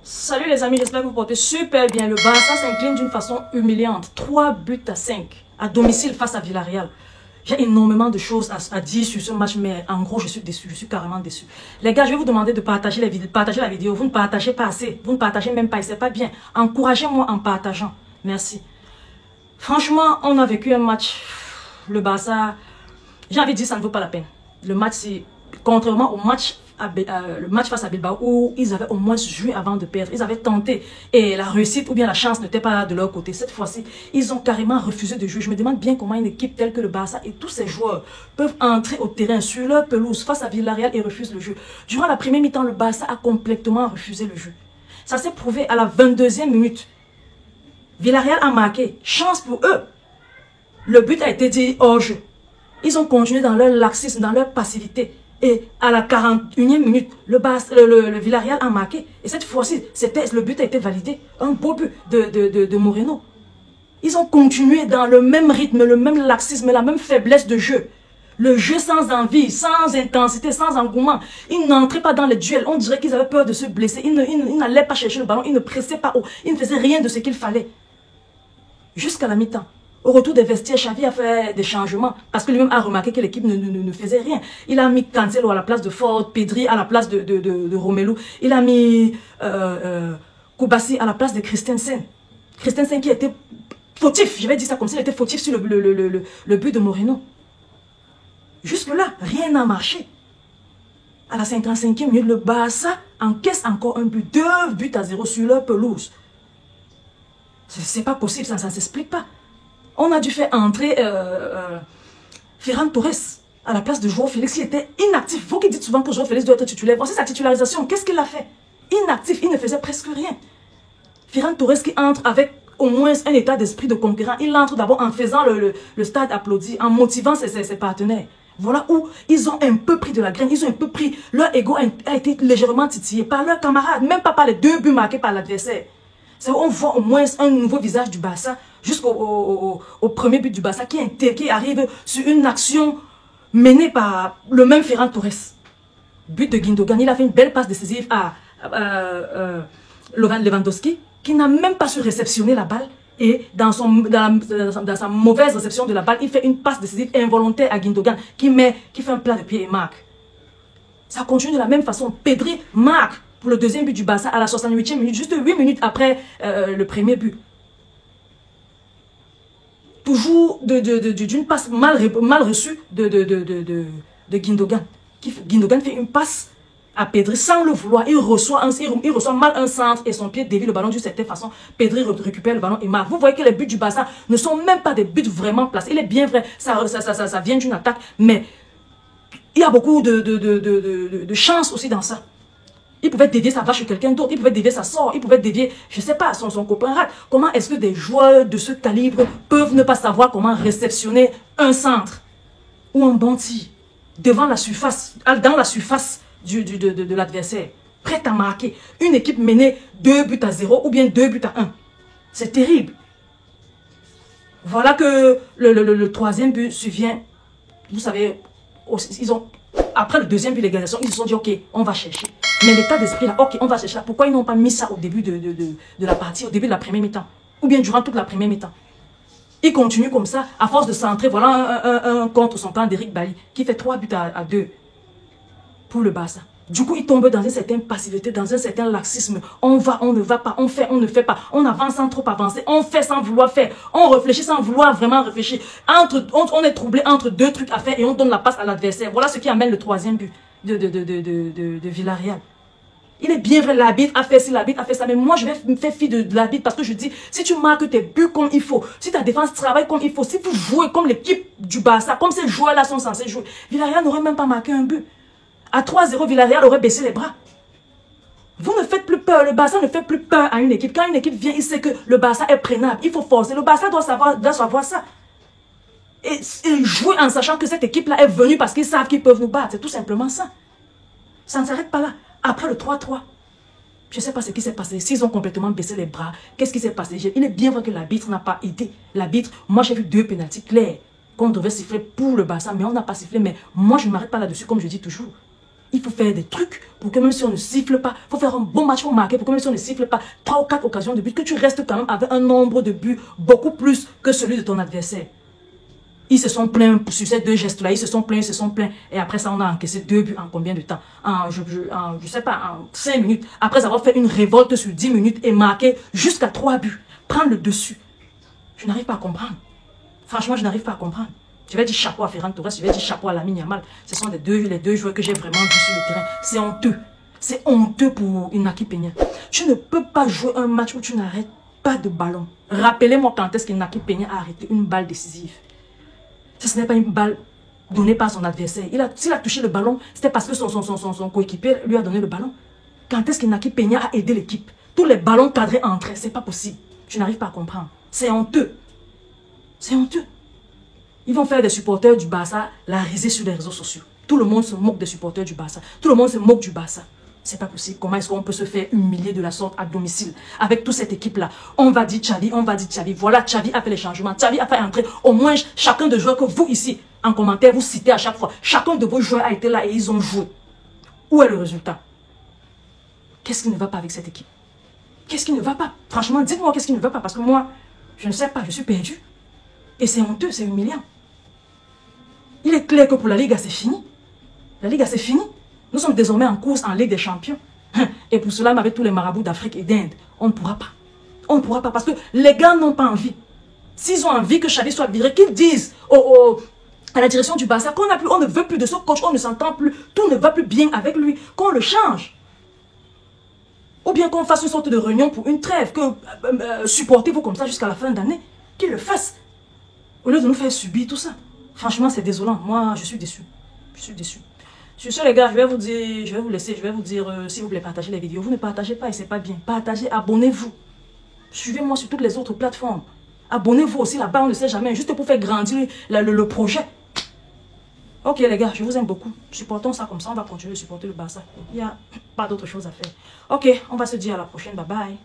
Salut les amis, j'espère que vous portez super bien. Le Barça s'incline d'une façon humiliante. 3 buts à 5 à domicile face à Villarreal. J'ai énormément de choses à dire sur ce match, mais en gros, je suis déçu. Je suis carrément déçu. Les gars, je vais vous demander de partager la vidéo. Vous ne partagez pas assez. Vous ne partagez même pas et c'est pas bien. Encouragez-moi en partageant. Merci. Franchement, on a vécu un match. Le Barça, j'ai envie de dire, ça ne vaut pas la peine. Le match, c'est contrairement au match le match face à Bilbao où ils avaient au moins joué avant de perdre. Ils avaient tenté et la réussite ou bien la chance n'était pas de leur côté. Cette fois-ci, ils ont carrément refusé de jouer. Je me demande bien comment une équipe telle que le Barça et tous ses joueurs peuvent entrer au terrain sur leur pelouse face à Villarreal et refusent le jeu. Durant la première mi-temps, le Barça a complètement refusé le jeu. Ça s'est prouvé à la 22e minute. Villarreal a marqué. Chance pour eux. Le but a été dit hors jeu. Ils ont continué dans leur laxisme, dans leur passivité. Et à la 41e minute, le Villarreal a marqué. Et cette fois-ci, le but a été validé. Un beau but de Moreno. Ils ont continué dans le même rythme, le même laxisme, la même faiblesse de jeu. Le jeu sans envie, sans intensité, sans engouement. Ils n'entraient pas dans les duels. On dirait qu'ils avaient peur de se blesser. Ils n'allaient pas chercher le ballon. Ils ne pressaient pas haut. Ils ne faisaient rien de ce qu'il fallait. Jusqu'à la mi-temps. Au retour des vestiaires, Xavi a fait des changements parce que lui-même a remarqué que l'équipe ne faisait rien. Il a mis Cancelo à la place de Ford, Pedri à la place de Romelu. Il a mis Koubassi à la place de Christensen. Christensen qui était fautif, je vais dire ça comme s'il était fautif sur le but de Moreno. Jusque-là, rien n'a marché. À la 55e minute, le Barça encaisse encore un but. 2 buts à 0 sur leur pelouse. C'est pas possible, ça ne s'explique pas. On a dû faire entrer Ferran Torres à la place de João Félix qui était inactif. Vous qui dites souvent que João Félix doit être titulaire. Voici sa titularisation. Qu'est-ce qu'il a fait? Inactif, il ne faisait presque rien. Ferran Torres qui entre avec au moins un état d'esprit de conquérant. Il entre d'abord en faisant le stade applaudi, en motivant ses partenaires. Voilà où ils ont un peu pris de la graine. Ils ont un peu pris, leur ego a été légèrement titillé par leurs camarades. Même pas par les 2 buts marqués par l'adversaire. C'est où on voit au moins un nouveau visage du Barça jusqu'au premier but du Barça qui arrive sur une action menée par le même Ferran Torres. But de Gundogan, il a fait une belle passe décisive à Lewandowski qui n'a même pas su réceptionner la balle et dans sa mauvaise réception de la balle, il fait une passe décisive involontaire à Gundogan qui fait un plat de pied et marque. Ça continue de la même façon. Pedri marque pour le deuxième but du Barça à la 68e minute, juste 8 minutes après le premier but. Toujours d'une passe mal reçue de Gundogan. Gundogan fait une passe à Pedri sans le vouloir. Il reçoit mal un centre et son pied dévie le ballon d'une certaine façon. Pedri récupère le ballon et marque. Vous voyez que les buts du Barça ne sont même pas des buts vraiment placés. Il est bien vrai, ça vient d'une attaque, mais il y a beaucoup de chance aussi dans ça. Il pouvait dévier sa vache sur quelqu'un d'autre, il pouvait dévier sa sort, il pouvait dévier, je ne sais pas, son copain rate. Comment est-ce que des joueurs de ce calibre peuvent ne pas savoir comment réceptionner un centre ou un bon tir devant la surface, dans la surface de l'adversaire, prêt à marquer. Une équipe menée 2 buts à 0 ou bien 2 buts à 1. C'est terrible. Voilà que le troisième but survient. Vous savez, après le deuxième but d'égalisation, ils se sont dit, ok, on va chercher. Mais l'état d'esprit là, ok, on va chercher là. Pourquoi ils n'ont pas mis ça au début de la partie, au début de la première mi-temps? Ou bien durant toute la première mi-temps? Ils continuent comme ça, à force de centrer. Voilà un contre son camp d'Eric Bailly, qui fait 3 buts à 2 pour le Barça. Du coup, ils tombent dans une certaine passivité, dans un certain laxisme. On va, on ne va pas, on fait, on ne fait pas. On avance sans trop avancer, on fait sans vouloir faire. On réfléchit sans vouloir vraiment réfléchir. On est troublé entre 2 trucs à faire et on donne la passe à l'adversaire. Voilà ce qui amène le troisième but de Villarreal. Il est bien vrai, l'arbitre a fait ci, l'arbitre a fait ça, mais moi je vais me faire fi de l'arbitre parce que je dis, si tu marques tes buts comme il faut, si ta défense travaille comme il faut, si vous jouez comme l'équipe du Barça, comme ces joueurs-là sont censés jouer, Villarreal n'aurait même pas marqué un but. À 3-0, Villarreal aurait baissé les bras. Vous ne faites plus peur, le Barça ne fait plus peur à une équipe. Quand une équipe vient, il sait que le Barça est prenable, il faut forcer. Le Barça doit savoir ça. Et jouer en sachant que cette équipe-là est venue parce qu'ils savent qu'ils peuvent nous battre. C'est tout simplement ça. Ça ne s'arrête pas là. Après le 3-3, je ne sais pas ce qui s'est passé. S'ils ont complètement baissé les bras, qu'est-ce qui s'est passé? Il est bien vrai que l'arbitre n'a pas aidé. L'arbitre, moi j'ai vu 2 pénaltys clairs qu'on devait siffler pour le Barça, mais on n'a pas sifflé. Mais moi je ne m'arrête pas là-dessus, comme je dis toujours. Il faut faire des trucs pour que même si on ne siffle pas, il faut faire un bon match pour marquer pour que même si on ne siffle pas 3 ou 4 occasions de but, que tu restes quand même avec un nombre de buts beaucoup plus que celui de ton adversaire. Ils se sont plaints sur ces 2 gestes-là, ils se sont plaints. Et après ça, on a encaissé 2 buts en combien de temps? Je sais pas, en 5 minutes. Après avoir fait une révolte sur 10 minutes et marqué jusqu'à 3 buts. Prendre le dessus. Je n'arrive pas à comprendre. Franchement, je n'arrive pas à comprendre. Je vais dire chapeau à Ferran Torres, je vais dire chapeau à Lamine Yamal. Ce sont les deux joueurs que j'ai vraiment vus sur le terrain. C'est honteux. C'est honteux pour Inaki Peña. Tu ne peux pas jouer un match où tu n'arrêtes pas de ballon. Rappelez-moi quand est-ce qu'Inaki Peña a arrêté une balle décisive. Ce n'est pas une balle donnée par son adversaire. S'il a touché le ballon, c'était parce que son coéquipier lui a donné le ballon. Quand est-ce qu'Inaki Peña a aidé l'équipe? Tous les ballons cadrés entraient. C'est pas possible. Je n'arrive pas à comprendre. C'est honteux. C'est honteux. Ils vont faire des supporters du Barça la risée sur les réseaux sociaux. Tout le monde se moque des supporters du Barça. Tout le monde se moque du Barça. C'est pas possible. Comment est-ce qu'on peut se faire humilier de la sorte à domicile avec toute cette équipe-là? On va dire Xavi, on va dire Xavi. Voilà, Xavi a fait les changements. Xavi a fait entrer au moins chacun des joueurs que vous ici, en commentaire, vous citez à chaque fois. Chacun de vos joueurs a été là et ils ont joué. Où est le résultat? Qu'est-ce qui ne va pas avec cette équipe? Qu'est-ce qui ne va pas? Franchement, dites-moi qu'est-ce qui ne va pas. Parce que moi, je ne sais pas, je suis perdu. Et c'est honteux, c'est humiliant. Il est clair que pour la Liga, c'est fini. La Liga, c'est fini. Nous sommes désormais en course en Ligue des Champions. Et pour cela, avec tous les marabouts d'Afrique et d'Inde, on ne pourra pas. On ne pourra pas parce que les gars n'ont pas envie. S'ils ont envie que Xavi soit viré, qu'ils disent à la direction du Barça qu'on on ne veut plus de ce coach, on ne s'entend plus, tout ne va plus bien avec lui, qu'on le change. Ou bien qu'on fasse une sorte de réunion pour une trêve, que supportez-vous comme ça jusqu'à la fin d'année, qu'ils le fassent. Au lieu de nous faire subir tout ça. Franchement, c'est désolant. Moi, je suis déçu. Je suis déçu. Sur ce, les gars, je vais vous dire, je vais vous laisser, je vais vous dire, s'il vous plaît, partagez les vidéos. Vous ne partagez pas et c'est pas bien. Partagez, abonnez-vous. Suivez-moi sur toutes les autres plateformes. Abonnez-vous aussi là-bas, on ne sait jamais, juste pour faire grandir le projet. Ok, les gars, je vous aime beaucoup. Supportons ça comme ça, on va continuer de supporter le Barça. Il n'y a pas d'autre chose à faire. Ok, on va se dire à la prochaine. Bye bye.